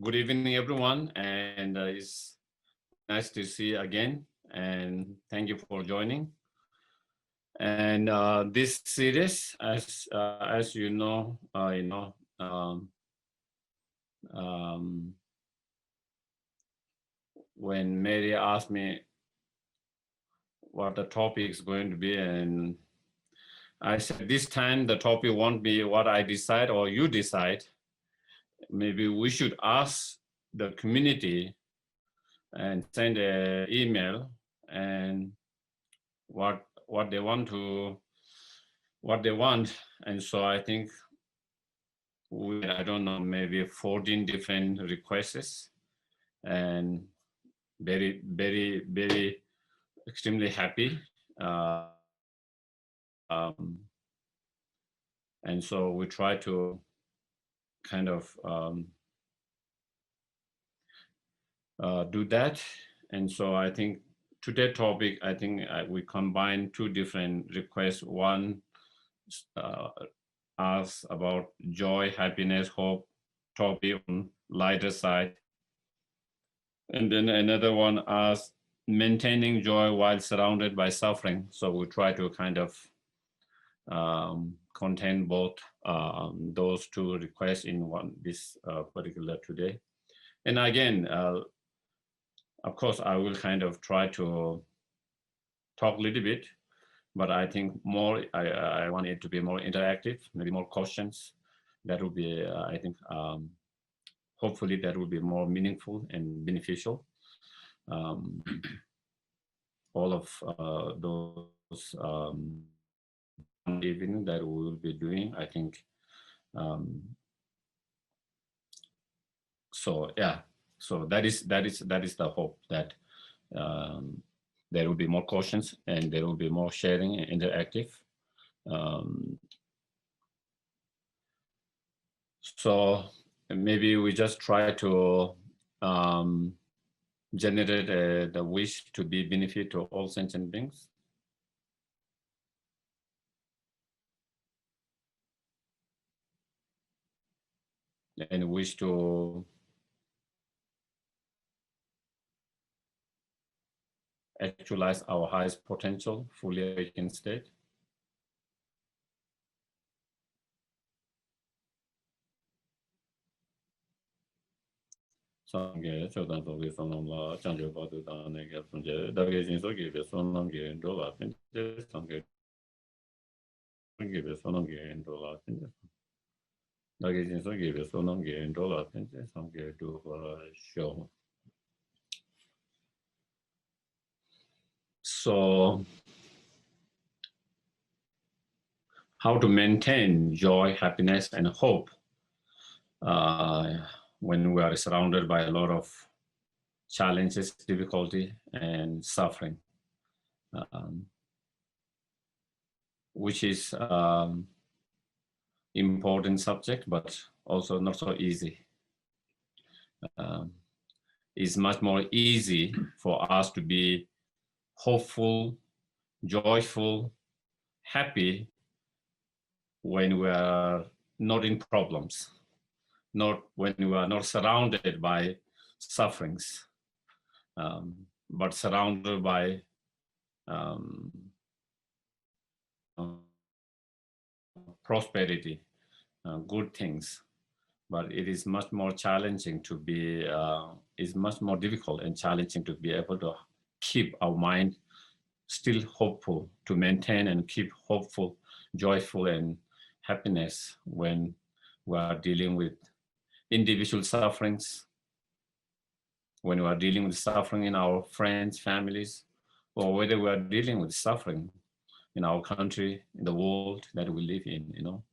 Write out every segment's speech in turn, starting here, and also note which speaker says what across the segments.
Speaker 1: Good evening, everyone, and it's nice to see you again. And thank you for joining. And this series, as um, when Mary asked me what the topic is going to be, and I said this time the topic won't be what I decide or you decide. Maybe we should ask the community and send an email and what they want to what they want. And so I think I don't know, maybe 14 different requests, and very extremely happy. And so we try to kind of do that. And so I think today's topic, I think we combine two different requests. One uh, asks about joy, happiness, hope, topic on lighter side. And then another one asks maintaining joy while surrounded by suffering. So we try to kind of contain both those two requests in one this particular today. And again, of course, I will kind of try to talk a little bit, but I think more, I want it to be more interactive, maybe more questions. That will be, I think, hopefully that will be more meaningful and beneficial. Um, all of those evening that we will be doing, I think. Um, so yeah, so that is the hope that um, there will be more questions and there will be more sharing and interactive. Um, so maybe we just try to um, generate the wish to be benefit to all sentient beings. And wish to actualize our highest potential, fully awakened state. 상계 저단 속에 선언라 장조 받으다는 문제 다게 속에 선언게 돌아 근데 상계 상계 선언게 돌아 근데 다게 속에 선언게 돌아 근데 상계 돌아 show. So how to maintain joy, happiness, and hope when we are surrounded by a lot of challenges, difficulty, and suffering, um, which is important subject, but also not so easy. It's much more easy for us to be hopeful, joyful, happy when we are not in problems, not when we are not surrounded by sufferings, but surrounded by um, prosperity, good things. But it is much more challenging to be, is much more difficult and challenging to be able to keep our mind still hopeful, to maintain and keep hopeful, joyful, and happiness when we are dealing with individual sufferings, when we are dealing with suffering in our friends, families, or whether we are dealing with suffering in our country, in the world that we live in, you know.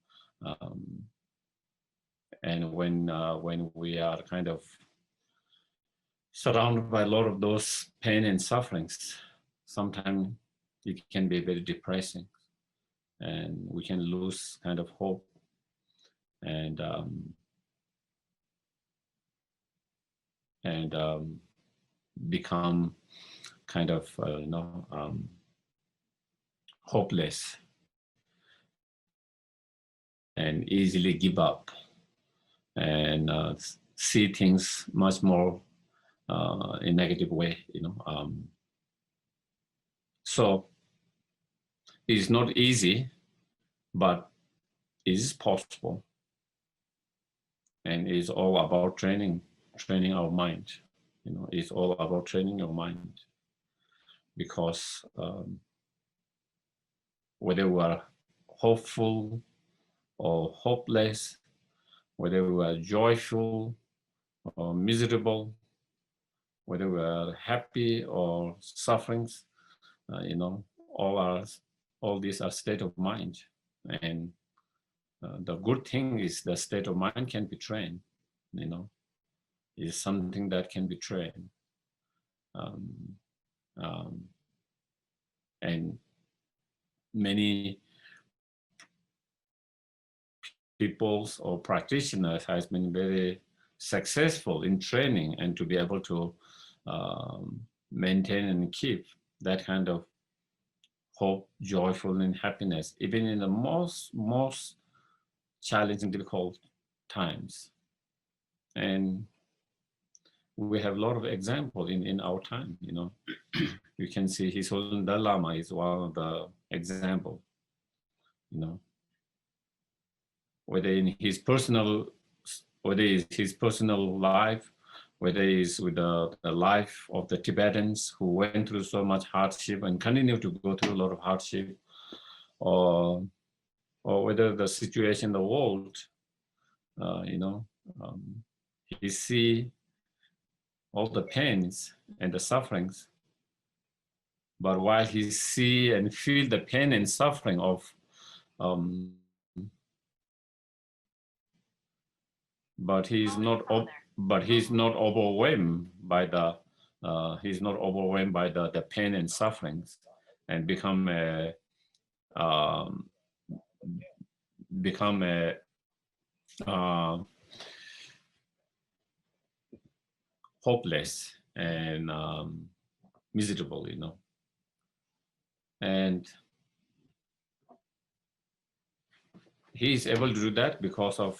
Speaker 1: And when we are kind of surrounded by a lot of those pain and sufferings, sometimes it can be very depressing, and we can lose kind of hope and become kind of hopeless and easily give up and see things much more in negative way, so it's not easy, but it is possible, and it's all about training our mind. It's all about training your mind, because whether we are hopeful or hopeless, whether we are joyful or miserable, whether we are happy or sufferings, all these are state of mind. And the good thing is the state of mind can be trained, is something that can be trained. And many peoples or practitioners has been very successful in training and to be able to maintain and keep that kind of hope, joyful, and happiness, even in the most challenging, difficult times. And we have a lot of examples in our time. You can see His Holiness Dalai Lama is one of the examples. Whether in his personal, whether it's his personal life, whether it's with the life of the Tibetans who went through so much hardship and continue to go through a lot of hardship, or whether the situation in the world, he see all the pains and the sufferings. But while he see and feel the pain and suffering of, but he's not overwhelmed by the the pain and sufferings, and become a hopeless and miserable, and he is able to do that because of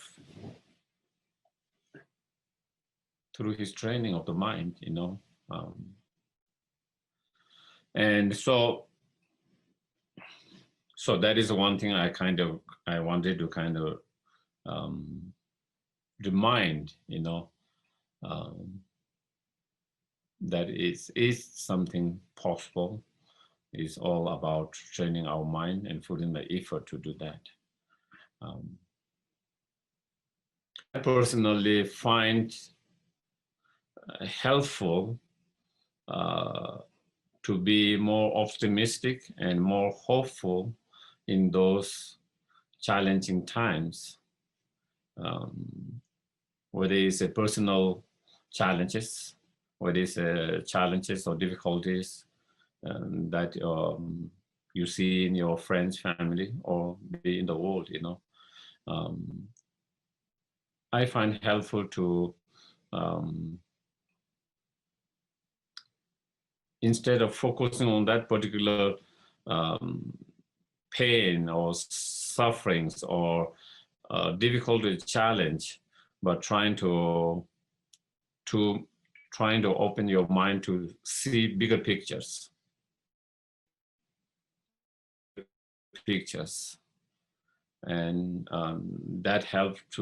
Speaker 1: through his training of the mind, and so that is one thing I wanted to kind of remind, that is something possible. It's all about training our mind and putting the effort to do that. I personally find helpful to be more optimistic and more hopeful in those challenging times, whether it's a personal challenges, whether it's challenges or difficulties that you see in your friends, family, or be in the world, I find helpful to instead of focusing on that particular pain or sufferings or difficulty, challenge, but trying to open your mind to see bigger pictures, and that helped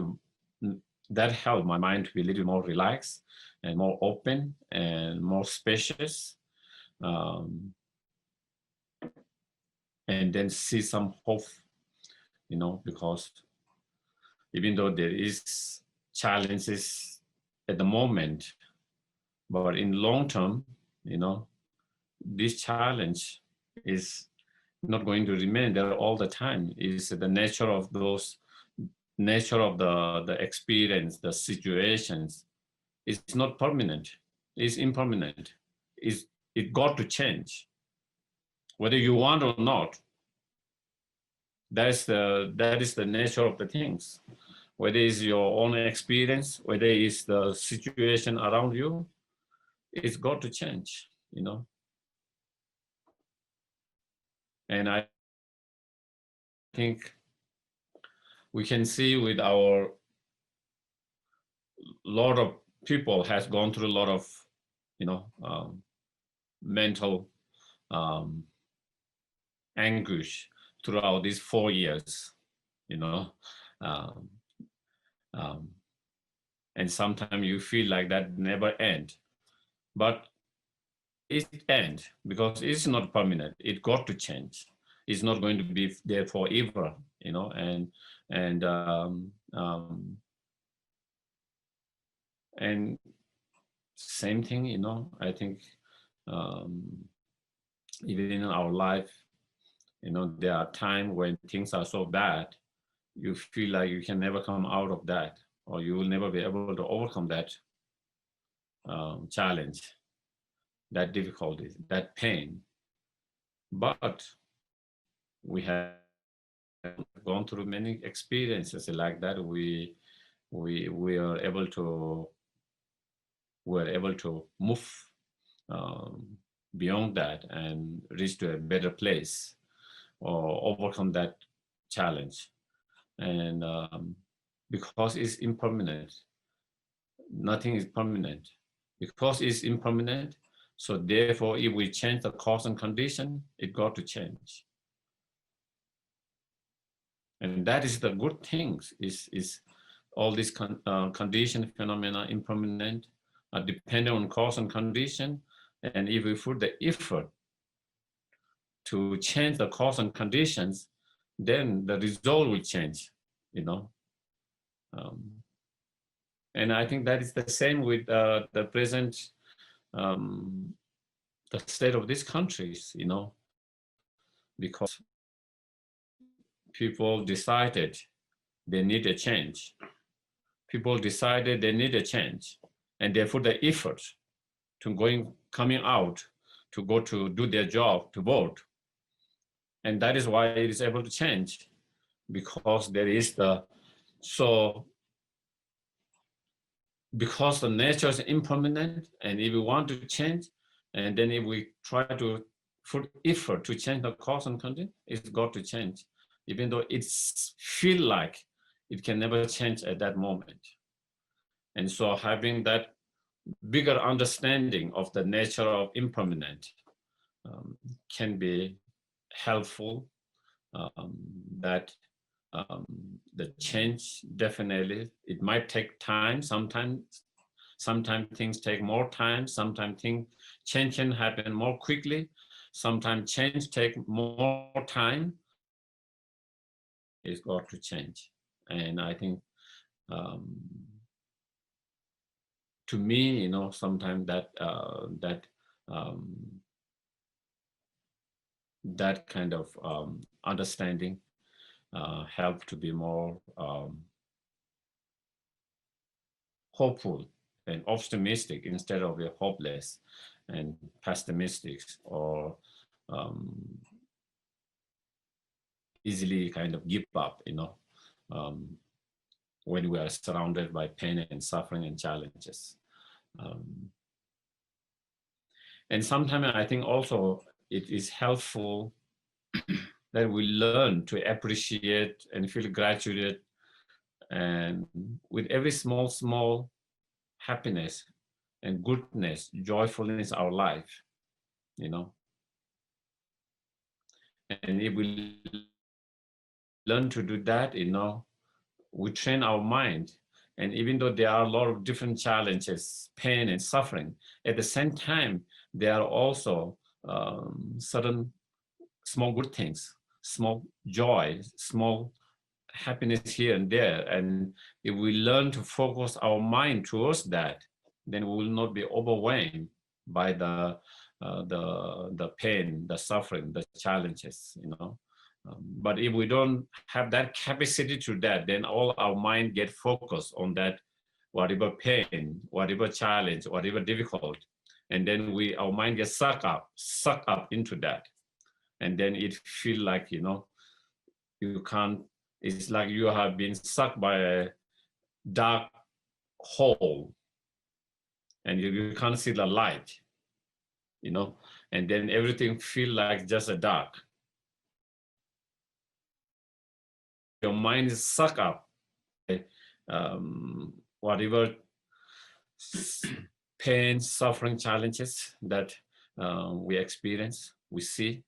Speaker 1: my mind to be a little more relaxed and more open and more spacious, and then see some hope, because even though there is challenges at the moment, but in long term, this challenge is not going to remain there all the time. Is the nature of the experience, the situations. It's not permanent. It's impermanent. It got to change, whether you want or not. That is the nature of the things. Whether it's your own experience, whether it's the situation around you, it's got to change, And I think we can see with our lot of people has gone through a lot of, mental um, anguish throughout these 4 years, you know, um, um, and sometimes you feel like that never end, but it end because it's not permanent. It got to change. It's not going to be there forever, and and same thing, I think um, even in our life, there are times when things are so bad, you feel like you can never come out of that, or you will never be able to overcome that challenge, that difficulty, that pain. But we have gone through many experiences like that. We are able to move um, beyond that and reach to a better place or overcome that challenge. And because it's impermanent, nothing is permanent. Because it's impermanent, so therefore, if we change the cause and condition, it got to change. And that is the good things. Is all these condition phenomena impermanent, depending on cause and condition. And if we put the effort to change the cause and conditions, then the result will change. You know. Um, and I think that is the same with the present um, the state of these countries, because people decided they need a change. People decided they need a change, and they put the effort to coming out to go to do their job, to vote. And that is why it is able to change, because there is so because the nature is impermanent, and if we want to change, and then if we try to put effort to change the cause and condition, it's got to change, even though it's feel like it can never change at that moment. And so having that bigger understanding of the nature of impermanent can be helpful. Um, that the change, definitely, it might take time. Sometimes things take more time. Sometimes change can happen more quickly. Sometimes change take more time. It's got to change. And I think to me, sometimes um, that kind of understanding help to be more hopeful and optimistic instead of hopeless and pessimistic, or um, easily kind of give up, um, when we are surrounded by pain and suffering and challenges. Um, and sometimes I think also it is helpful that we learn to appreciate and feel gratitude, and with every small happiness and goodness, joyfulness our life, you know. And if we learn to do that, we train our mind. And even though there are a lot of different challenges, pain and suffering, at the same time, there are also certain small good things, small joy, small happiness here and there. And if we learn to focus our mind towards that, then we will not be overwhelmed by the pain, the suffering, the challenges, but if we don't have that capacity to that, then all our mind get focused on that, whatever pain, whatever challenge, whatever difficult, and then our mind gets sucked up into that, and then it feel like you can't. It's like you have been sucked by a dark hole, and you can't see the light, and then everything feel like just a dark. Your mind is sucked up, whatever pain, suffering, challenges that we experience, we see,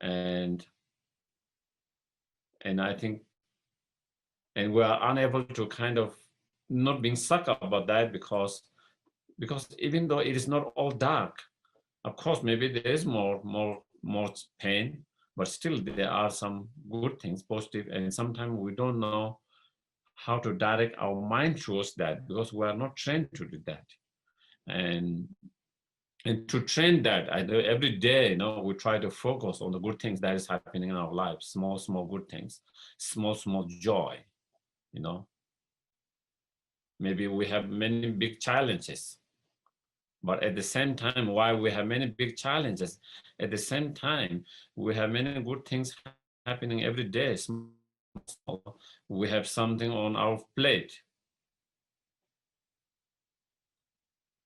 Speaker 1: and I think, and we are unable to kind of not being suck about that because even though it is not all dark, of course, maybe there is more pain, but still there are some good things, positive, and sometimes we don't know how to direct our mind towards that because we are not trained to do that. And to train that, I do every day, we try to focus on the good things that is happening in our lives, small good things, small joy, you know. Maybe we have many big challenges, but at the same time, while we have many big challenges, at the same time, we have many good things happening every day. We have something on our plate.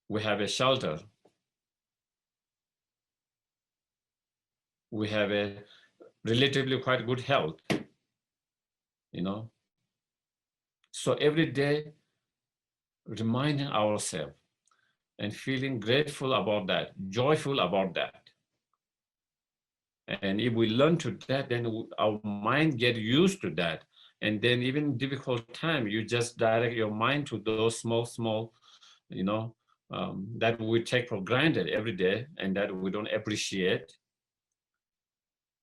Speaker 1: We have a shelter. We have a relatively quite good health, So every day, reminding ourselves and feeling grateful about that, joyful about that. And if we learn to that, then our mind get used to that. And then even difficult time, you just direct your mind to those small, that we take for granted every day and that we don't appreciate.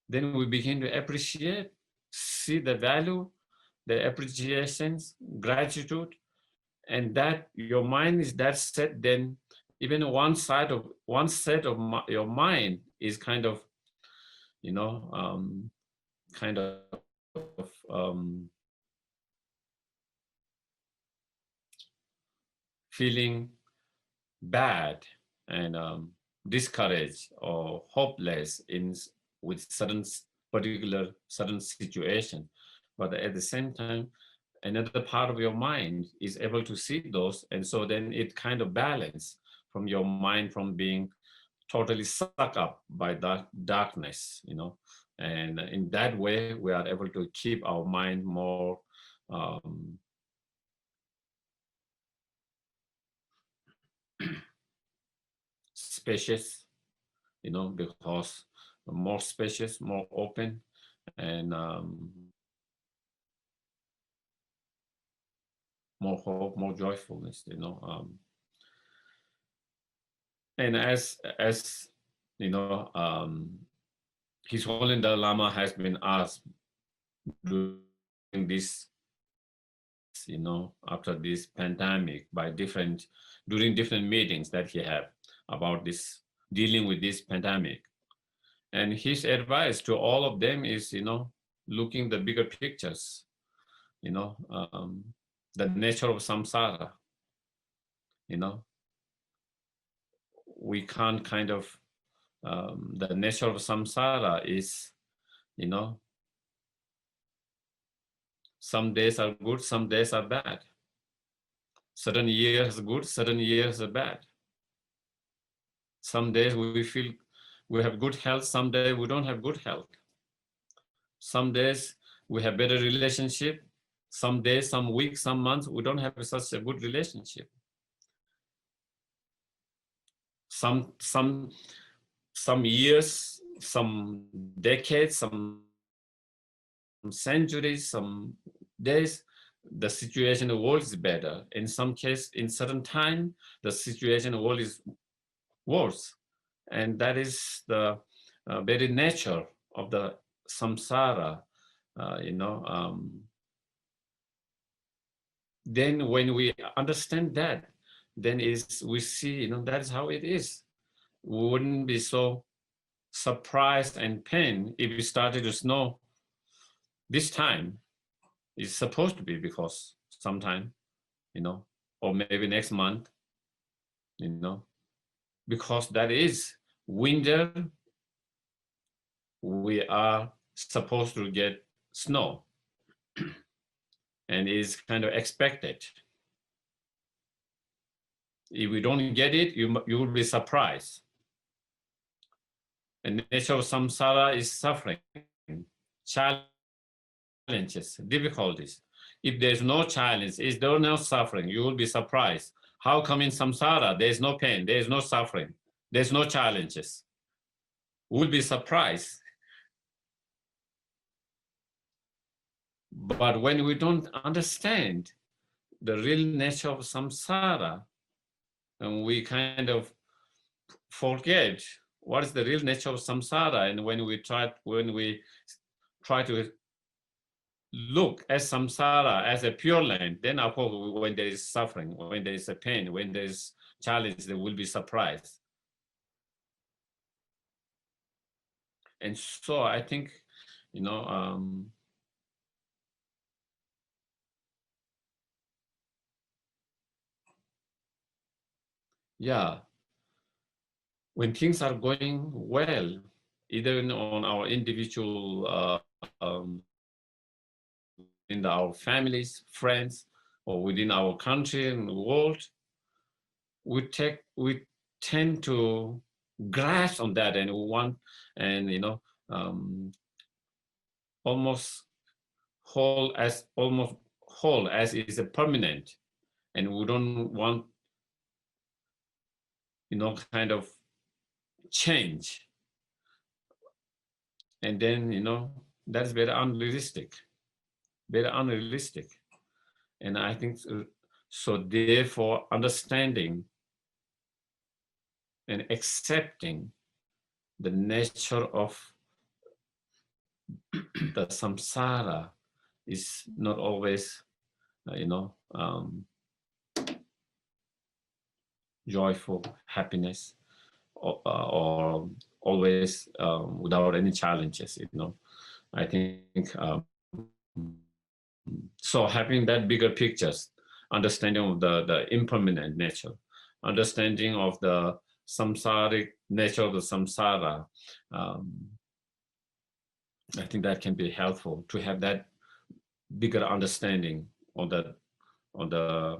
Speaker 1: Then we begin to appreciate, see the value, the appreciations, gratitude, and that your mind is that set, then even one set of your mind is kind of, kind of feeling bad and discouraged or hopeless with certain situation, but at the same time, another part of your mind is able to see those, and so then it kind of balance from your mind from being totally sucked up by that darkness, and in that way we are able to keep our mind more spacious, because more spacious, more open, and more hope, more joyfulness, and as His Holiness Dalai Lama has been asked during this, after this pandemic during different meetings that he had about this, dealing with this pandemic. And his advice to all of them is, looking the bigger pictures, the nature of samsara, we can't kind of, the nature of samsara is, some days are good, some days are bad. Certain years are good, certain years are bad. Some days we feel we have good health, some days we don't have good health. Some days we have better relationship, some days, some weeks, some months, we don't have such a good relationship. Some years, some decades, some centuries, some days, the situation in the world is better. In some case, in certain time, the situation in the world is worse. And that is the very nature of the samsara, then when we understand that, then we see, that is how it is. We wouldn't be so surprised and pain if it started to snow this time. It's supposed to be because sometime, or maybe next month, because that is winter, we are supposed to get snow and is kind of expected. If we don't get it, you will be surprised. And the nature of samsara is suffering, challenges, difficulties. If there's no challenge, if there's no suffering, you will be surprised. How come in samsara there's no pain, there's no suffering, there's no challenges? We'll be surprised. But when we don't understand the real nature of samsara, and we kind of forget what is the real nature of samsara, and when we try to look at samsara as a pure land, then of course when there is suffering, when there is a pain, when there is challenge, there will be surprise. And so I think, you know, yeah, when things are going well, either on our individual, in our families, friends, or within our country and world, we tend to grasp on that, and we want, and you know, almost whole as is a permanent, and we don't want, you know, kind of change. And then, you know, that's very unrealistic, very unrealistic. And I think so therefore understanding and accepting the nature of the samsara is not always, you know, joyful happiness, or always without any challenges, you know. I think so having that bigger pictures, understanding of the impermanent nature, understanding of the samsaric nature of the samsara, I think that can be helpful to have that bigger understanding on the you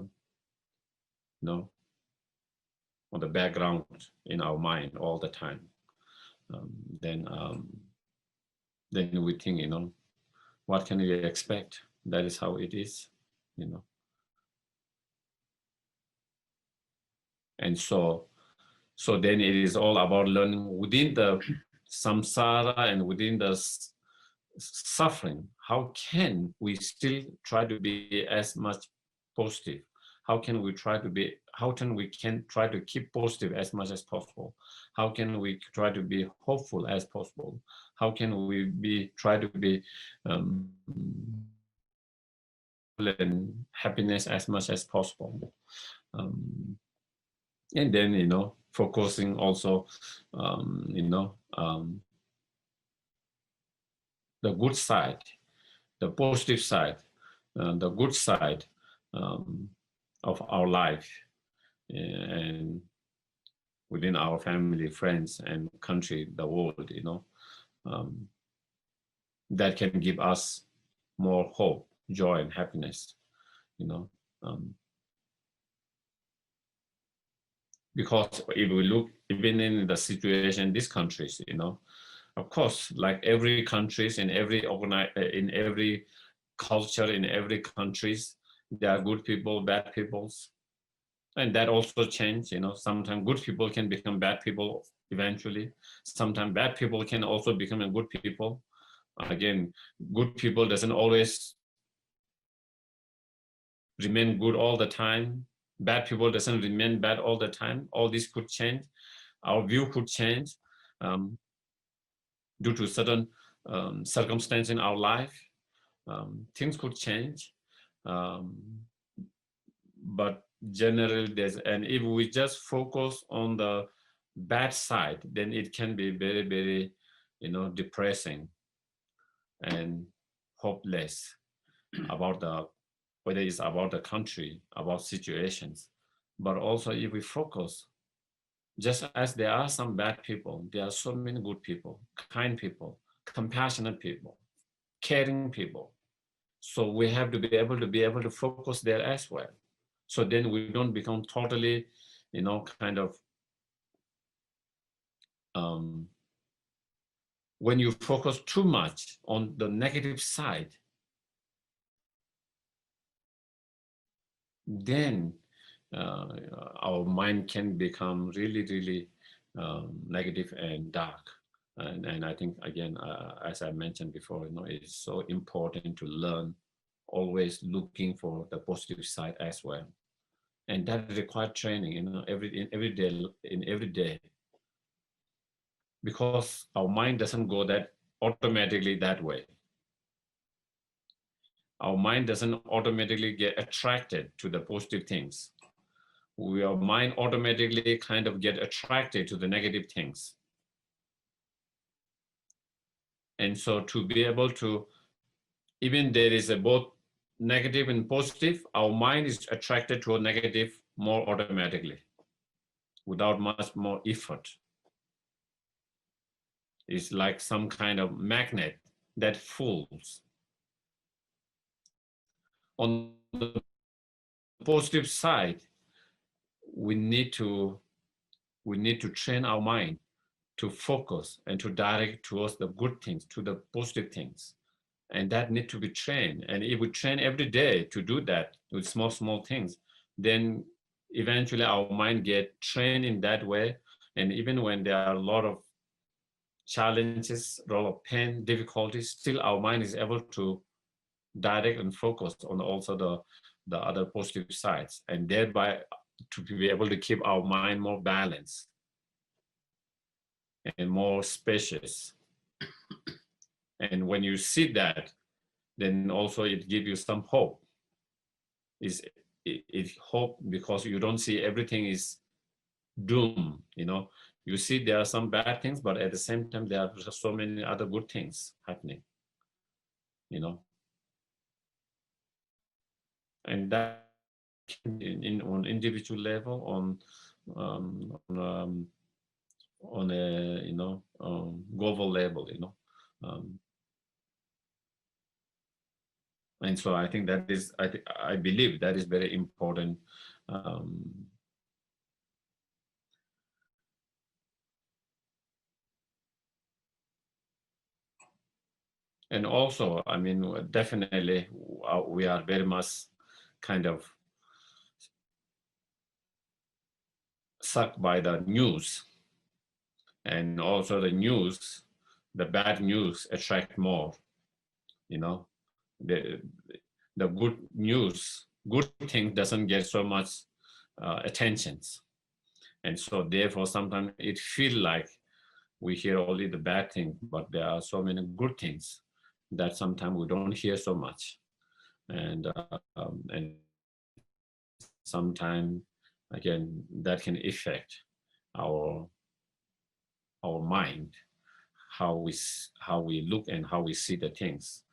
Speaker 1: know, on the background in our mind all the time. Then we think, you know, what can we expect? That is how it is, you know. And so then it is all about learning within the samsara and within the suffering. How can we still try to be as much positive? How can we try to keep positive as much as possible? How can we try to be hopeful as possible? How can we try to be and happiness as much as possible? And then, you know, focusing also, you know, the good side, the positive side, the good side of our life, and within our family, friends, and country, the world, you know, that can give us more hope, joy, and happiness, you know. Because if we look even in the situation in these countries, you know, of course, like every countries in every in every culture, in every countries, there are good people, bad peoples, and that also change. You know, sometimes good people can become bad people eventually. Sometimes bad people can also become a good people. Again, good people doesn't always remain good all the time. Bad people doesn't remain bad all the time. All this could change. Our view could change due to certain circumstance in our life. Things could change, but generally and if we just focus on the bad side, then it can be very, very, you know, depressing and hopeless about whether it's about the country, about situations. But also if we focus, just as there are some bad people, there are so many good people, kind people, compassionate people, caring people. So we have to be able to focus there as well. So then we don't become totally, you know, kind of, when you focus too much on the negative side, then our mind can become really, really negative and dark. And I think, again, as I mentioned before, it's so important to learn, always looking for the positive side as well. And that requires training, every day, because our mind doesn't go that automatically that way. Our mind doesn't automatically get attracted to the positive things. Our mind automatically kind of get attracted to the negative things. And so to be able to, even there is a both negative and positive, our mind is attracted to a negative more automatically without much more effort. It's like some kind of magnet that pulls. On the positive side, we need to train our mind to focus and to direct towards the good things, to the positive things. And that need to be trained. And if we train every day to do that with small things, then eventually our mind get trained in that way. And even when there are a lot of challenges, a lot of pain, difficulties, still our mind is able to direct and focus on also the other positive sides, and thereby to be able to keep our mind more balanced and more spacious. And when you see that, then also it gives you some hope. It hope because you don't see everything is doom. You see there are some bad things, but at the same time there are so many other good things happening. And that on individual level, on a global level. And so I think that is, I believe that is very important. And also, I mean, definitely we are very much kind of sucked by the news. And also the bad news attract more. The good news, good thing doesn't get so much attention. And so therefore sometimes it feels like we hear only the bad thing, but there are so many good things that sometimes we don't hear so much. And sometimes, again, that can affect our mind, how we look and how we see the things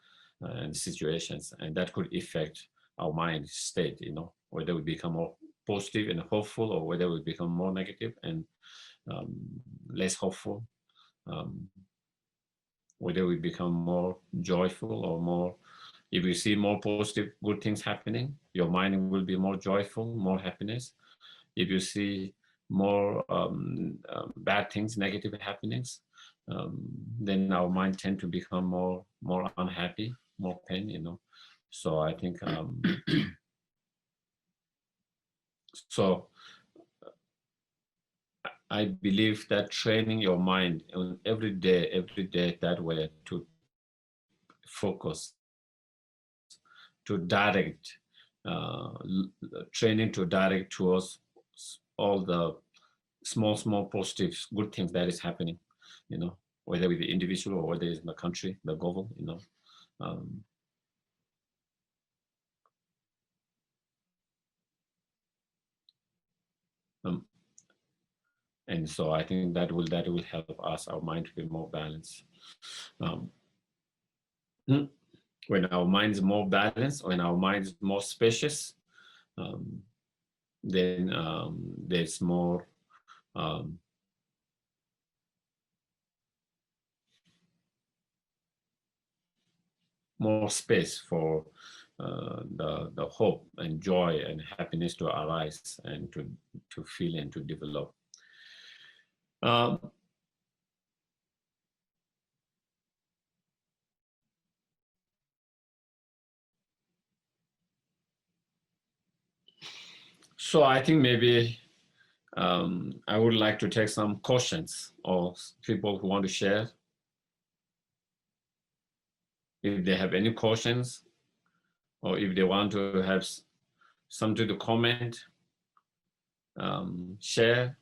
Speaker 1: and situations, and that could affect our mind state. Whether we become more positive and hopeful, or whether we become more negative and less hopeful, whether we become more joyful or more. If you see more positive, good things happening, your mind will be more joyful, more happiness. If you see more bad things, negative happenings, then our mind tend to become more unhappy, more pain. So I think so. I believe that training your mind on every day that way to focus, to direct, training to direct towards all the small positive good things that is happening, whether with the individual or whether it's in the country, the global. Um, um, and so I think that will help us, our mind, to be more balanced. Um, when our mind is more balanced, when our mind is more spacious, um, then there's um, more space for the hope and joy and happiness to arise and to feel and to develop. Um, So I think maybe I would like to take some questions or people who want to share. If they have any questions or if they want to have something to comment, share.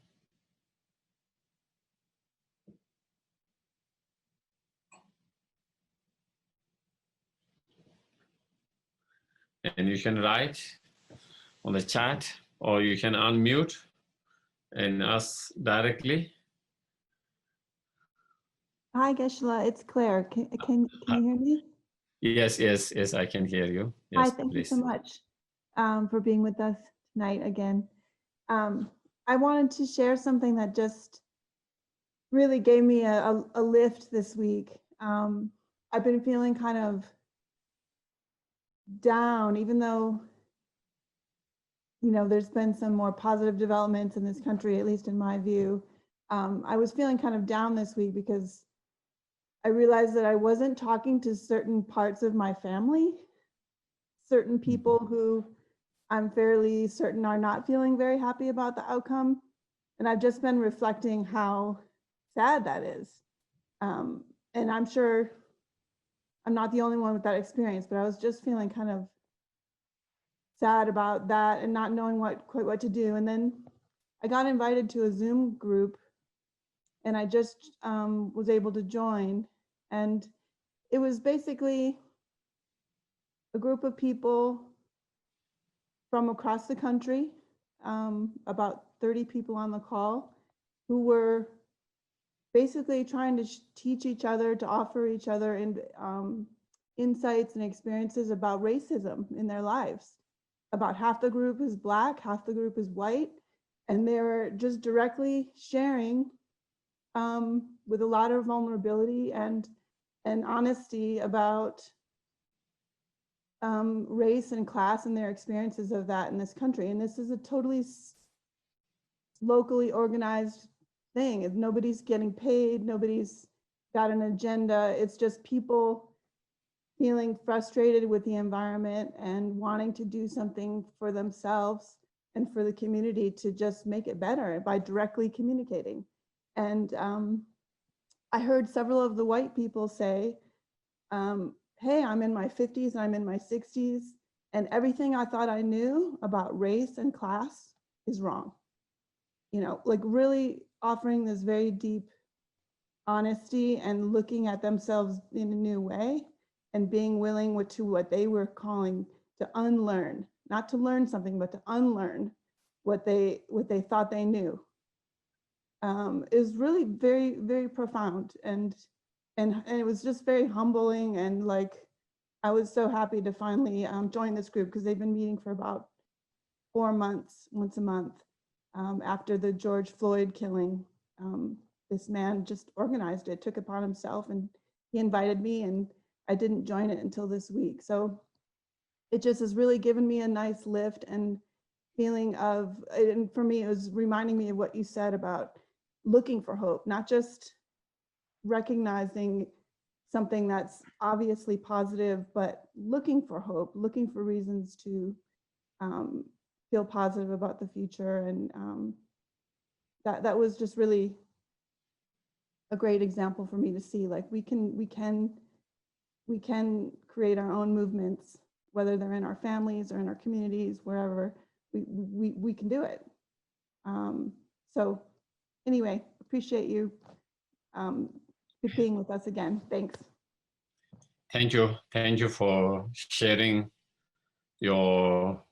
Speaker 1: And you can write on the chat or you can unmute and ask directly.
Speaker 2: Hi, Geshe, it's Claire. Can you hear me?
Speaker 1: Yes, I can hear you.
Speaker 2: Hi,
Speaker 1: Yes,
Speaker 2: thank you
Speaker 1: please.
Speaker 2: so much for being with us tonight again. I wanted to share something that just really gave me a lift this week. I've been feeling kind of down, even though, you know, there's been some more positive developments in this country, at least in my view. I was feeling kind of down this week because I realized that I wasn't talking to certain parts of my family, certain people who I'm fairly certain are not feeling very happy about the outcome. And I've just been reflecting how sad that is. And I'm sure I'm not the only one with that experience, but I was just feeling kind of sad about that and not knowing quite what to do. And then I got invited to a Zoom group and I just was able to join. And it was basically a group of people from across the country, about 30 people on the call, who were basically trying to teach each other, to offer each other insights and experiences about racism in their lives. About half the group is Black, half the group is white, and they were just directly sharing with a lot of vulnerability and honesty about race and class and their experiences of that in this country. And this is a totally locally organized thing. Nobody's getting paid, nobody's got an agenda. It's just people feeling frustrated with the environment and wanting to do something for themselves and for the community to just make it better by directly communicating. And I heard several of the white people say, hey, I'm in my 50s and I'm in my 60s, and everything I thought I knew about race and class is wrong. You know, like really offering this very deep honesty and looking at themselves in a new way and being willing to what they were calling to unlearn, not to learn something, but to unlearn what they thought they knew, is really very, very profound. And it was just very humbling. And like, I was so happy to finally join this group because they've been meeting for about 4 months, once a month, after the George Floyd killing. This man just organized it, took it upon himself, and he invited me, and I didn't join it until this week. So it just has really given me a nice lift and feeling of, and for me, it was reminding me of what you said about looking for hope, not just recognizing something that's obviously positive, but looking for hope, looking for reasons to feel positive about the future. And that was just really a great example for me to see, like we can create our own movements, whether they're in our families or in our communities, wherever we can do it. So anyway, appreciate you being with us again. Thanks.
Speaker 1: Thank you for sharing your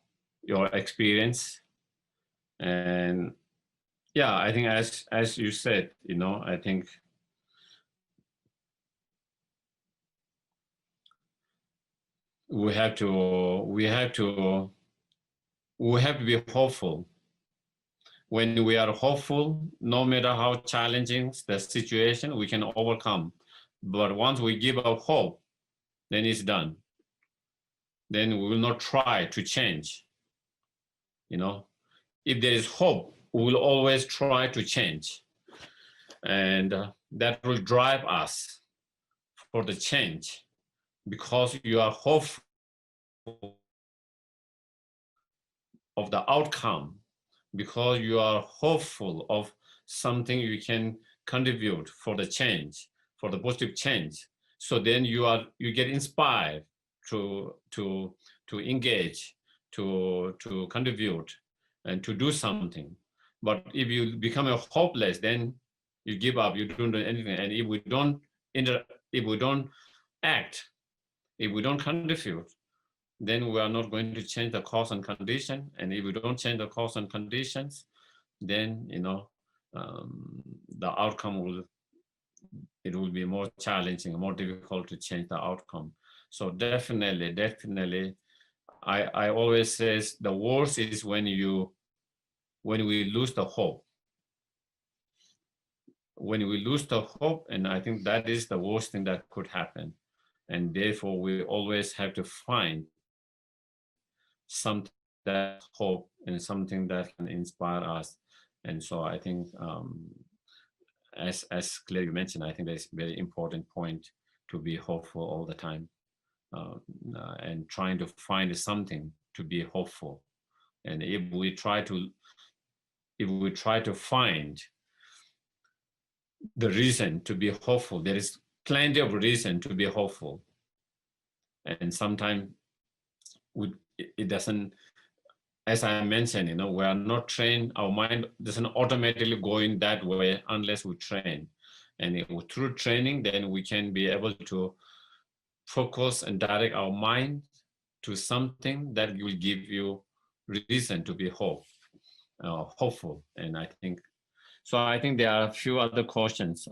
Speaker 1: experience. And yeah, I think as you said, you know, I think we have to be hopeful. When we are hopeful, no matter how challenging the situation, we can overcome. But once we give up hope, then it's done. Then we will not try to change. You know, if there is hope, we will always try to change. And that will drive us for the change, because you are hopeful of the outcome because you are hopeful of something you can contribute for the change, for the positive change. So then you get inspired to engage, to contribute, and to do something. But if you become a hopeless, then you give up. You don't do anything. And if we don't act, if we don't contribute, then we are not going to change the cause and condition. And if we don't change the cause and conditions, then the outcome will be more challenging, more difficult to change the outcome. So definitely, I always says the worst is when we lose the hope. When we lose the hope, and I think that is the worst thing that could happen. And therefore, we always have to find something that hope and something that can inspire us. And so I think, as Claire you mentioned, I think that's a very important point, to be hopeful all the time, and trying to find something to be hopeful. And if we try to find the reason to be hopeful, there is plenty of reason to be hopeful. And sometimes it doesn't, as I mentioned, we are not trained, our mind doesn't automatically go in that way unless we train. And through training, then we can be able to focus and direct our mind to something that will give you reason to be hopeful. And I think there are a few other questions.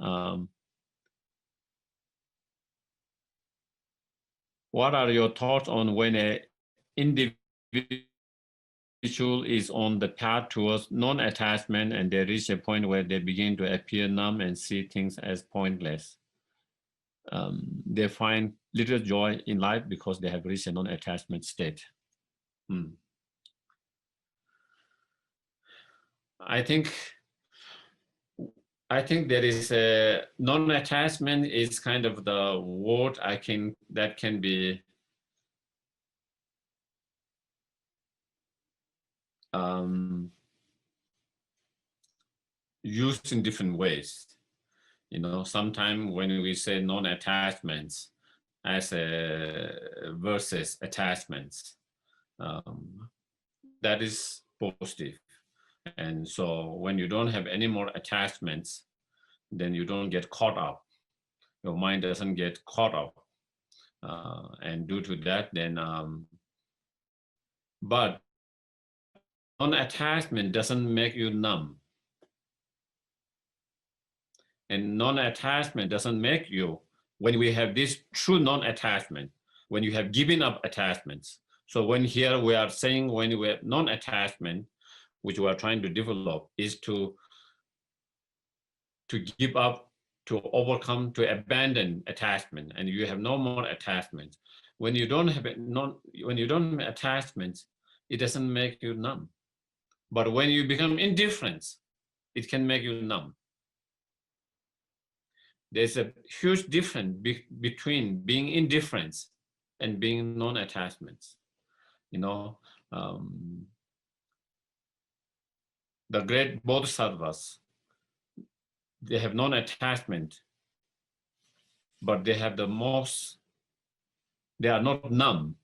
Speaker 1: What are your thoughts on when an individual is on the path towards non-attachment and they reach a point where they begin to appear numb and see things as pointless? They find little joy in life because they have reached a non-attachment state. I think there is a non-attachment is kind of the word that can be used in different ways. Sometimes when we say non-attachments as versus attachments, that is positive. And so when you don't have any more attachments, then you don't get caught up. Your mind doesn't get caught up. And due to that, then, but non-attachment doesn't make you numb. And non-attachment doesn't make you, when we have this true non-attachment, when you have given up attachments. So when here we are saying when we have non-attachment, which we are trying to develop, is to give up, to overcome, to abandon attachment, and you have no more attachment. When you don't have attachments, it doesn't make you numb. But when you become indifferent, it can make you numb. There's a huge difference between being indifferent and being non-attachments. The great bodhisattvas, they have non-attachment, but they are not numb.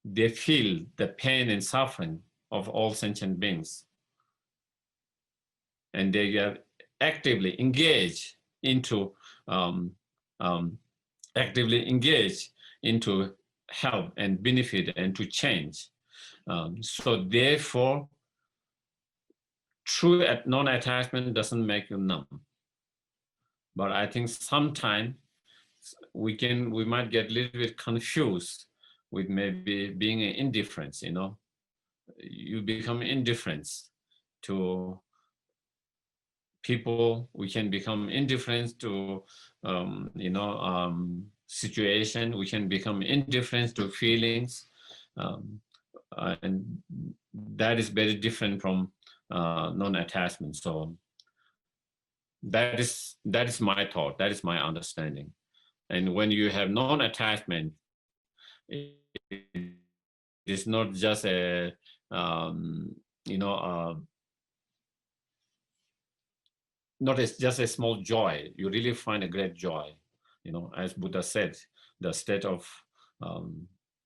Speaker 1: They feel the pain and suffering of all sentient beings. And they are actively engaged into help and benefit and to change. So therefore, true non-attachment doesn't make you numb. But I think sometimes we might get a little bit confused with maybe being an indifference. You become indifferent to people. We can become indifferent to situation. We can become indifferent to feelings, and that is very different from non-attachment. So that is my thought. That is my understanding. And when you have non-attachment, it is not just a, you know, not as just a small joy. You really find a great joy. You know, as Buddha said, the state of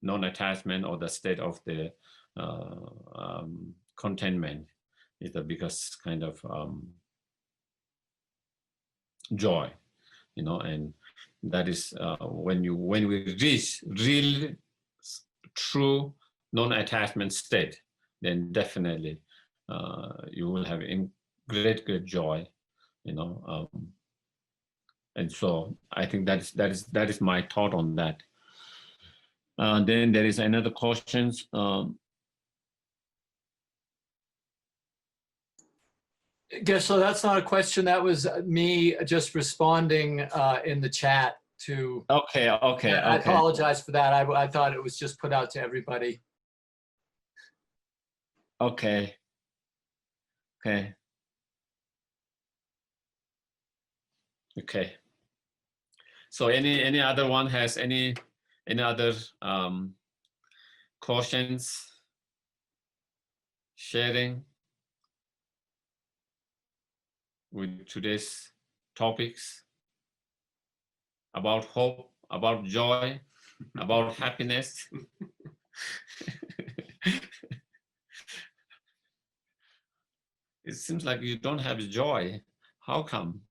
Speaker 1: non-attachment or the state of the contentment is the biggest kind of joy. You know, and that is when we reach real, true non-attachment state, then definitely you will have great joy. You know, and so I think that is my thought on that. Then there is another question.
Speaker 3: So that's not a question. That was me just responding in the chat to.
Speaker 1: Okay.
Speaker 3: I apologize for that. I thought it was just put out to everybody.
Speaker 1: Okay. So any other one has any other questions, sharing with today's topics about hope, about joy, about happiness? It seems like you don't have joy. How come?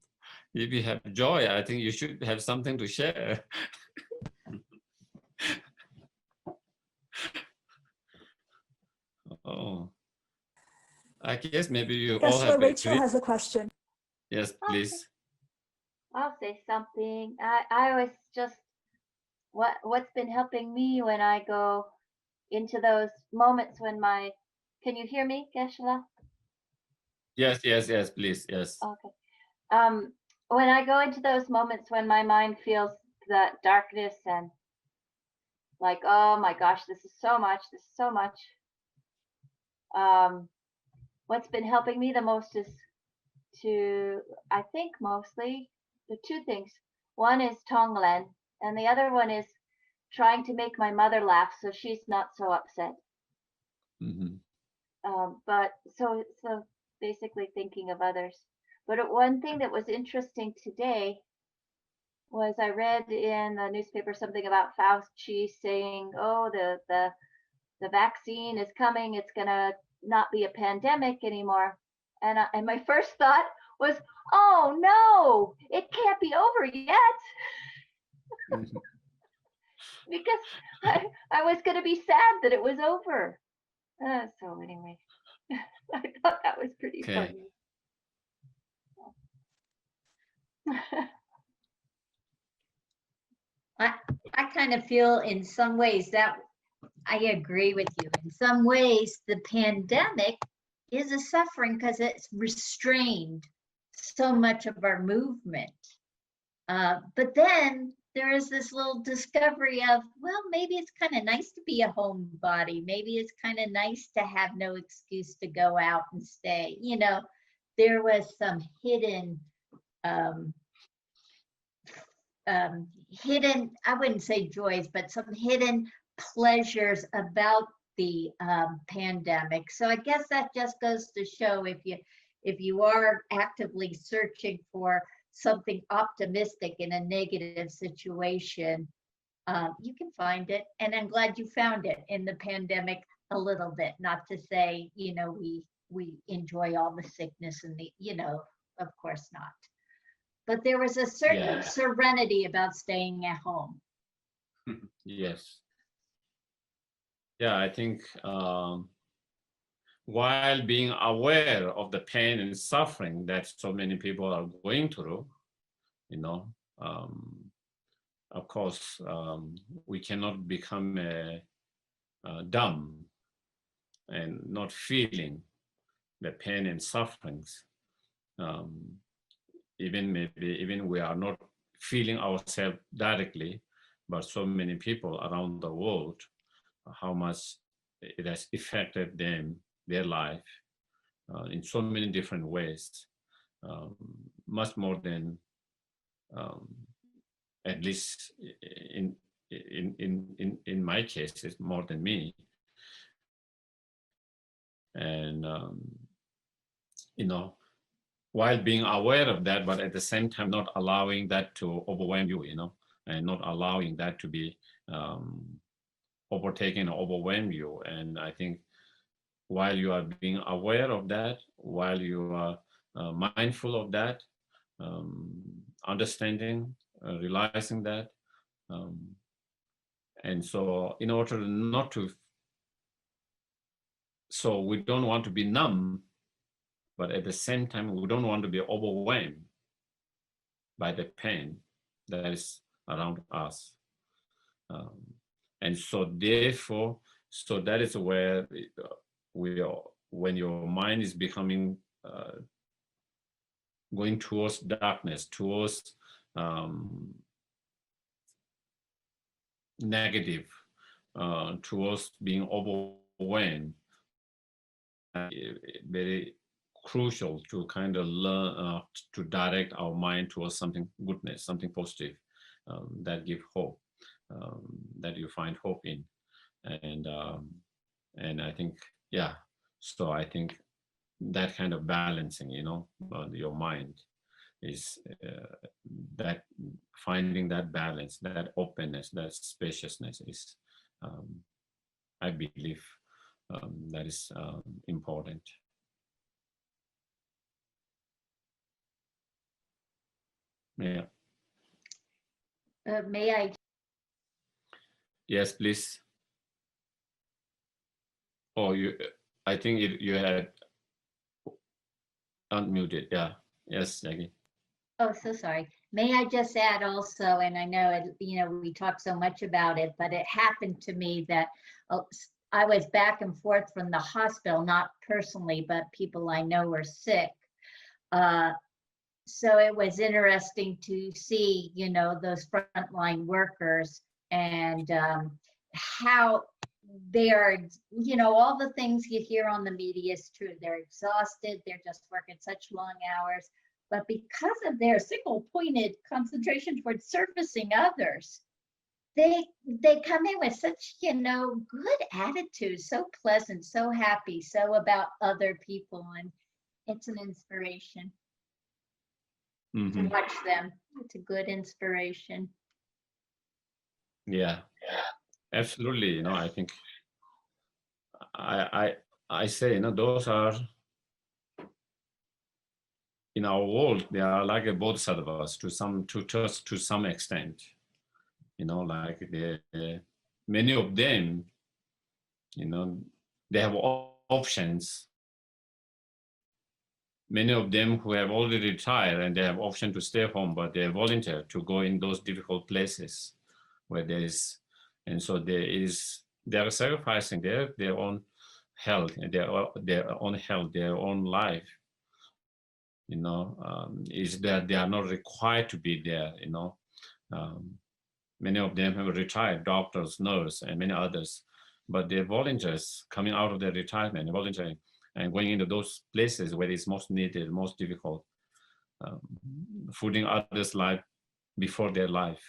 Speaker 1: If you have joy, I think you should have something to share. Oh, I guess maybe you all have.
Speaker 4: Rachel has a question.
Speaker 1: Yes, please.
Speaker 5: I'll say something. I was just what's been helping me when I go into those moments when can you hear me, Geshe?
Speaker 1: Yes, please, yes.
Speaker 5: Okay. When I go into those moments when my mind feels that darkness and like, oh my gosh, this is so much. What's been helping me the most is I think mostly the two things. One is Tonglen, and the other one is trying to make my mother laugh so she's not so upset.
Speaker 1: Mm-hmm.
Speaker 5: But so basically thinking of others. But one thing that was interesting today was I read in the newspaper something about Fauci saying, "Oh, the vaccine is coming. It's gonna not be a pandemic anymore." And my first thought was, "Oh no, it can't be over yet," because I was gonna be sad that it was over. So anyway, I thought that was pretty funny.
Speaker 6: I kind of feel in some ways that I agree with you. In some ways, the pandemic is a suffering because it's restrained so much of our movement. But then there is this little discovery of, well, maybe it's kind of nice to be a homebody. Maybe it's kind of nice to have no excuse to go out and stay. You know, there was some hidden, I wouldn't say joys, but some hidden pleasures about the pandemic. So I guess that just goes to show if you are actively searching for something optimistic in a negative situation, you can find it. And I'm glad you found it in the pandemic a little bit, not to say, you know, we enjoy all the sickness and the, you know, of course not. But there was a certain serenity about staying at home.
Speaker 1: Yes. Yeah, I think while being aware of the pain and suffering that so many people are going through, you know, of course, we cannot become dumb and not feeling the pain and sufferings. Even we are not feeling ourselves directly, but so many people around the world, how much it has affected them, their life, in so many different ways, much more than, at least in my case, it's more than me. and you know, while being aware of that, but at the same time not allowing that to overwhelm you, you know, and not allowing that to be overtaken or overwhelm you. And I think while you are being aware of that, while you are mindful of that, understanding, realizing that, um, and so in order not to, so we don't want to be numb, but at the same time we don't want to be overwhelmed by the pain that is around us. Um, and so therefore, so that is where we are, when your mind is becoming, going towards darkness, towards negative, towards being overwhelmed, very crucial to kind of learn to direct our mind towards something goodness, something positive, that give hope, that you find hope in, and I think, yeah. So I think that kind of balancing, you know, your mind is that finding that balance, that openness, that spaciousness is, I believe, that is important. Yeah.
Speaker 6: May I?
Speaker 1: Yes, please. Oh, you. I think you had unmuted. Yeah. Yes, Jackie.
Speaker 6: Oh, so sorry. May I just add also, and I know it, we talk so much about it, but it happened to me that I was back and forth from the hospital, not personally, but people I know were sick. So it was interesting to see, those frontline workers and how they are, all the things you hear on the media is true. They're exhausted. They're just working such long hours. But because of their single-pointed concentration towards servicing others, they come in with such, good attitudes, so pleasant, so happy, so about other people. And it's an inspiration to watch them. It's a good inspiration.
Speaker 1: Yeah, absolutely. You know, I think I say, you know, those are, in our world, they are like a bodhisattvas to some extent. You know, like many of them, you know, they have options. Many of them who have already retired and they have option to stay home, but they volunteer to go in those difficult places where there is, and so they are sacrificing their own health and their own health, their own life. You know, is that they are not required to be there. You know, many of them have retired, doctors, nurses, and many others, but they're volunteers coming out of their retirement, volunteering and going into those places where it's most needed, most difficult, putting others' life before their life,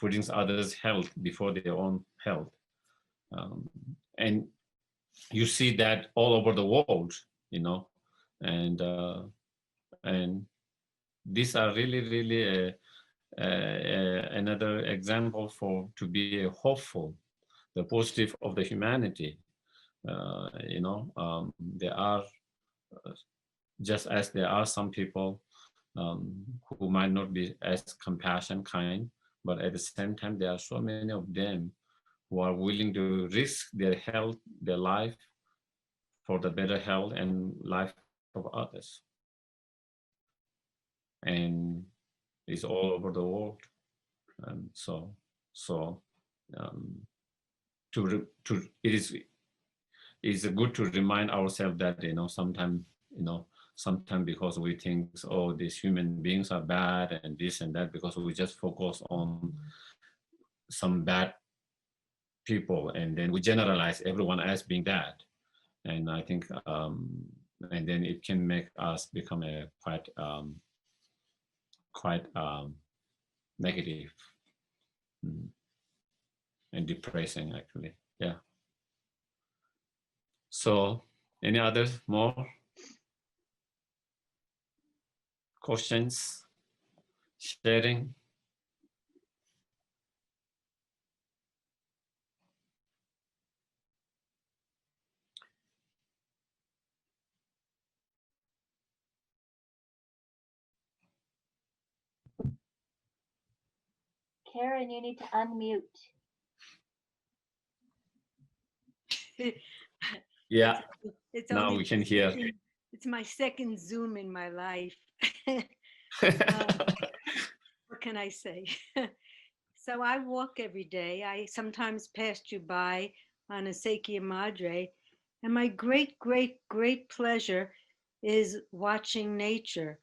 Speaker 1: putting others' health before their own health. And you see that all over the world, you know, and these are really another example to be hopeful, the positive of the humanity. You know, there are, just as there are some people who might not be as compassion kind, but at the same time, there are so many of them who are willing to risk their health, their life, for the better health and life of others. And it's all over the world. So it is good to remind ourselves that, you know, sometimes because we think, oh, these human beings are bad and this and that, because we just focus on some bad people and then we generalize everyone as being bad. And I think and then it can make us become a quite negative and depressing, actually. Yeah. So Any others more questions, sharing?
Speaker 5: Karen, you need to unmute.
Speaker 1: Yeah,
Speaker 4: It's
Speaker 1: now
Speaker 4: only
Speaker 1: we
Speaker 4: my
Speaker 1: can hear.
Speaker 4: it's my second Zoom in my life. What can I say? So I walk every day. I sometimes passed you by on a Sequia Madre, and my great, great, great pleasure is watching nature.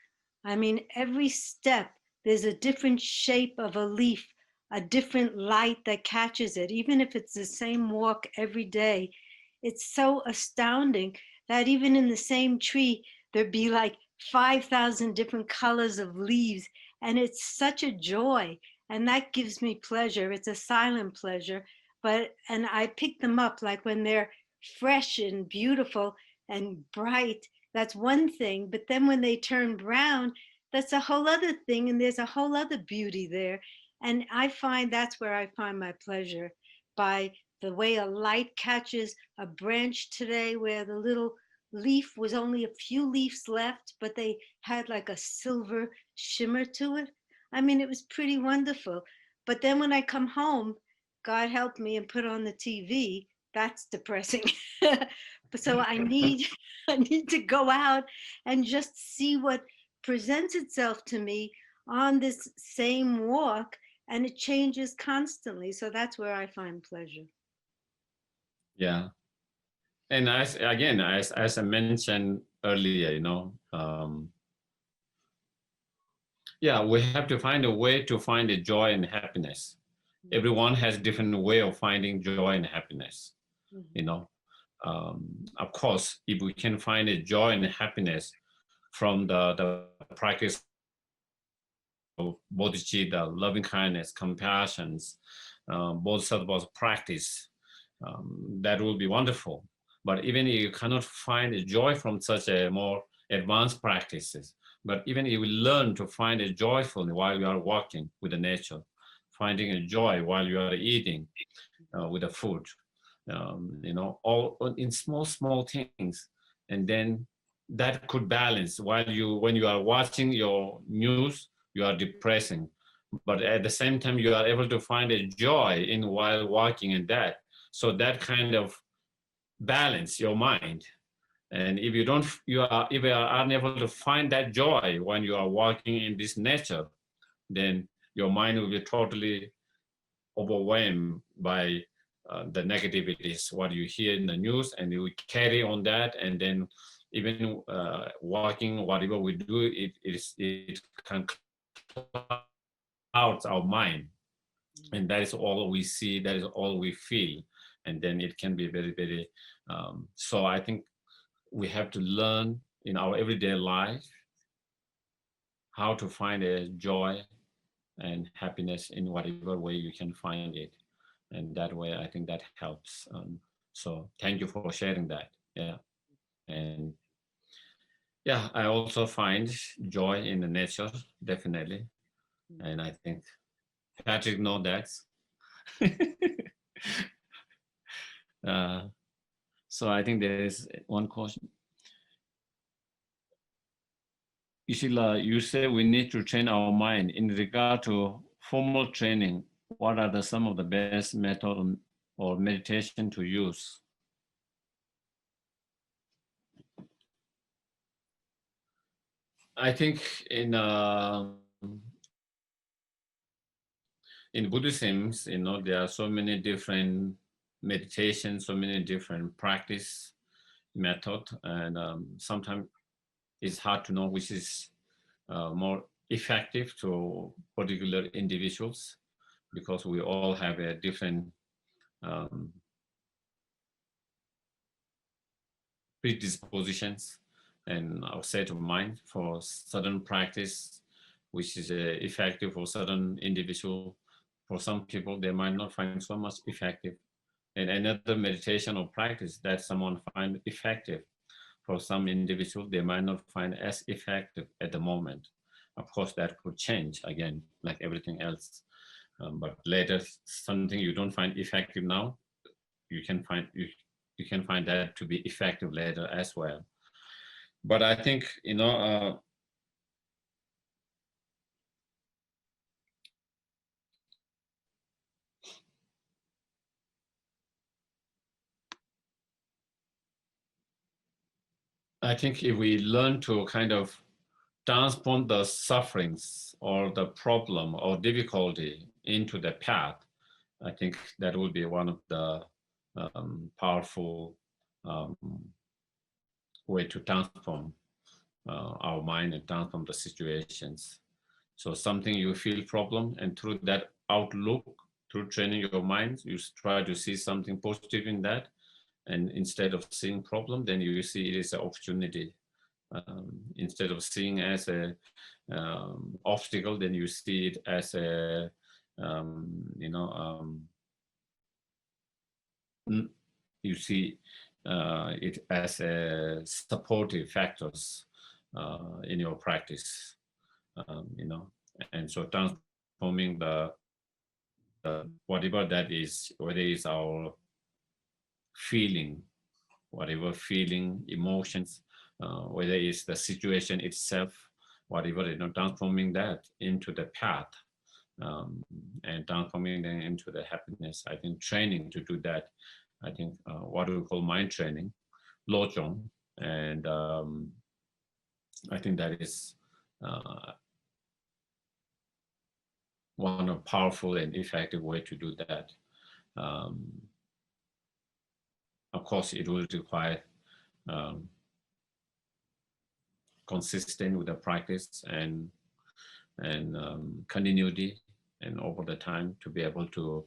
Speaker 4: I mean, every step, there's a different shape of a leaf, a different light that catches it, even if it's the same walk every day. It's so astounding that even in the same tree, there'd be like 5,000 different colors of leaves, and it's such a joy, and that gives me pleasure. It's a silent pleasure, and I pick them up like when they're fresh and beautiful and bright. That's one thing, but then when they turn brown, that's a whole other thing, and there's a whole other beauty there. And I find that's where I find my pleasure, by the way a light catches a branch today, where the little leaf was only a few leaves left, but they had like a silver shimmer to it. I mean, it was pretty wonderful. But then when I come home, God help me, and put on the TV, that's depressing. So I need I need to go out and just see what presents itself to me on this same walk, and it changes constantly. So that's where I find pleasure.
Speaker 1: Yeah. And as I mentioned earlier, yeah, we have to find a way to find a joy and happiness. Everyone has different way of finding joy and happiness. You know, of course, if we can find a joy and happiness from the practice of bodhicitta, the loving kindness, compassions, bodhisattva's practice, that will be wonderful. But even if you cannot find a joy from such a more advanced practices, but even if you learn to find a joyful while you are walking with the nature, finding a joy while you are eating with the food, all in small things, and then that could balance. When you are watching your news, you are depressing, but at the same time you are able to find a joy in while walking in that. So that kind of balance your mind. And if you are unable to find that joy when you are walking in this nature, then your mind will be totally overwhelmed by the negativities, what you hear in the news, and you carry on that. And then even walking, whatever we do, it can cloud our mind. And that is all we see, that is all we feel. And then it can be very, very, so I think we have to learn in our everyday life how to find a joy and happiness in whatever way you can find it. And that way, I think that helps. So thank you for sharing that. Yeah. And yeah, I also find joy in the nature, definitely. And I think Patrick knows that. uh, so I think there is one question. Ishila, you say we need to train our mind. In regard to formal training, what are some of the best method or meditation to use? I think in Buddhism, there are so many different meditations, so many different practice method, and sometimes it's hard to know which is more effective to particular individuals, because we all have a different um, predispositions and our state of mind for certain practice, which is effective for certain individual. For some people, they might not find so much effective. And another meditation or practice that someone find effective. for some individuals, they might not find as effective at the moment. Of course, that could change again, like everything else. But later, something you don't find effective now, you can find that to be effective later as well. But I think, I think if we learn to kind of transform the sufferings or the problem or difficulty into the path, I think that will be one of the powerful way to transform our mind and transform the situations. So something you feel problem, and through that outlook, through training your mind, you try to see something positive in that. And instead of seeing problem, then you see it as an opportunity. Instead of seeing as a obstacle, then you see it as a you see it as a supportive factors in your practice, and so transforming the whatever that is, whether it's our feeling, whatever feeling, emotions, whether it's the situation itself, whatever, transforming that into the path, and transforming them into the happiness. I think training to do that, I think what we call mind training, lojong, and I think that is one of powerful and effective way to do that. Of course, it will require consistent with the practice and continuity, and over the time to be able to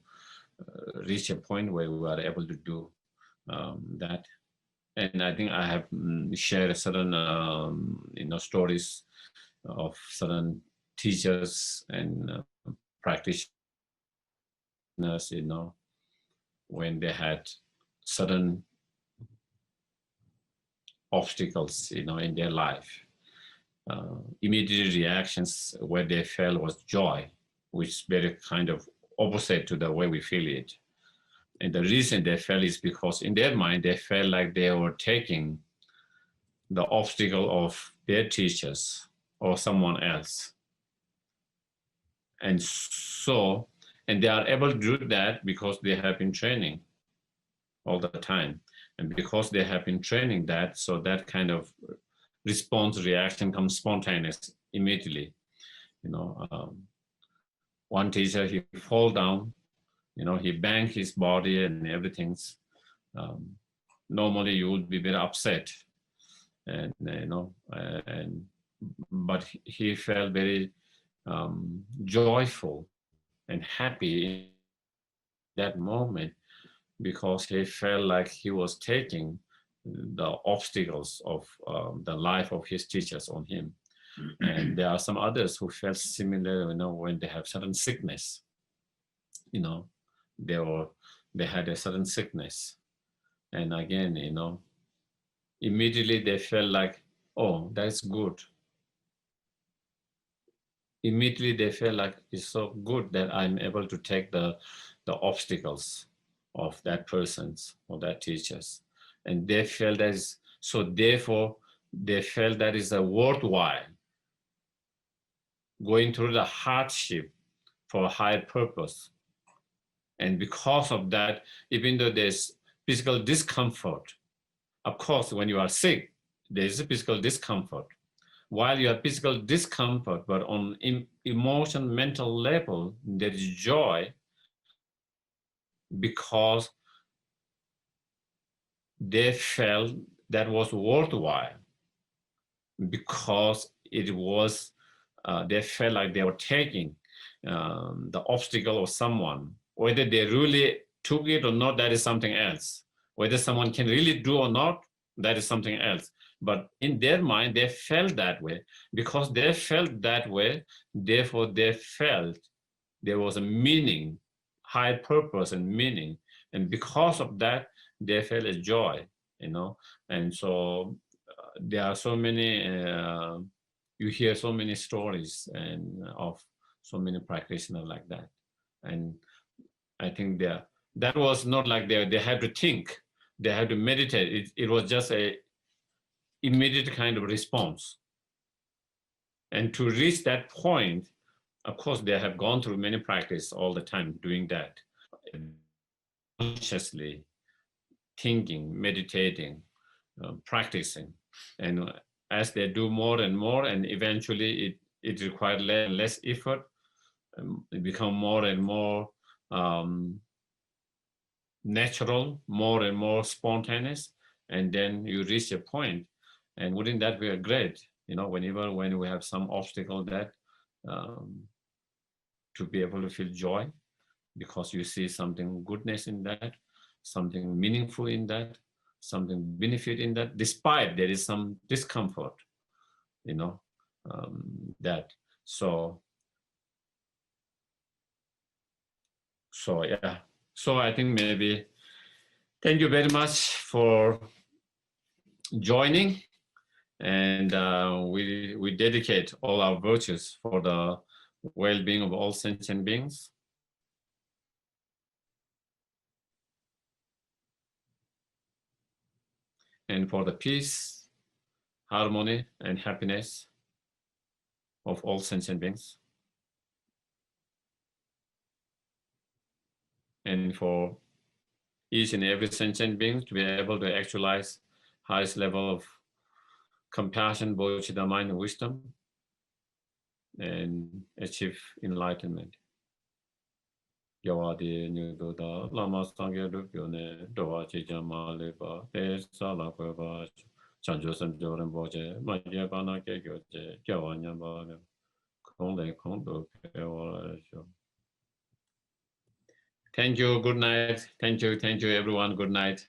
Speaker 1: reach a point where we are able to do that. And I think I have shared certain stories of certain teachers and practitioners, when they had certain obstacles, in their life. Immediate reactions where they felt was joy, which is very kind of opposite to the way we feel it. And the reason they felt is because in their mind, they felt like they were taking the obstacle of their teachers or someone else. And so, and they are able to do that because they have been training all the time. And because they have been training that, so that kind of response reaction comes spontaneous immediately. One teacher, he fall down, he banged his body and everything's. Normally you would be very upset, and but he felt very joyful and happy in that moment, because he felt like he was taking the obstacles of the life of his teachers on him. And there are some others who felt similar, when they have certain sickness, they had a certain sickness. And again, immediately they felt like, oh, that's good. Immediately they felt like it's so good that I'm able to take the obstacles of that person's or that teacher's. And they felt that is, so therefore they felt that is a worthwhile going through the hardship for a higher purpose. And because of that, even though there's physical discomfort, of course, when you are sick, there's a physical discomfort. While you have physical discomfort, but on emotion, mental level, there is joy, because they felt that was worthwhile, because it was, they felt like they were taking the obstacle of someone. Whether they really took it or not, that is something else. Whether someone can really do or not, that is something else. But in their mind, they felt that way. Because they felt that way, therefore they felt there was a meaning, high purpose and meaning. And because of that, they felt a joy, And so there are so many, you hear so many stories and of so many practitioners like that. And I think that was not like they had to think, they had to meditate. It was just a immediate kind of response. And to reach that point, of course, they have gone through many practice all the time doing that, consciously thinking, meditating, practicing. And as they do more and more, and eventually it requires less effort, it become more and more natural, more and more spontaneous, and then you reach a point, and wouldn't that be great? You know, when we have some obstacle, that to be able to feel joy because you see something goodness in that, something meaningful in that, something benefit in that, despite there is some discomfort, you know, that. So yeah. So I think maybe thank you very much for joining, and we dedicate all our virtues for the well-being of all sentient beings. And for the peace, harmony, and happiness of all sentient beings. And for each and every sentient being to be able to actualize highest level of compassion, bodhicitta, mind, and wisdom, and achieve enlightenment. Yawadi Nududa, Lama Sangya Rupyone, Doa Chijama Leba, Sala Queva, Chanjosam Joran Boje, Maya Bana Kegoje, Jawanya Bana, Konde Kondo Kewa. Thank you, good night. Thank you everyone, good night.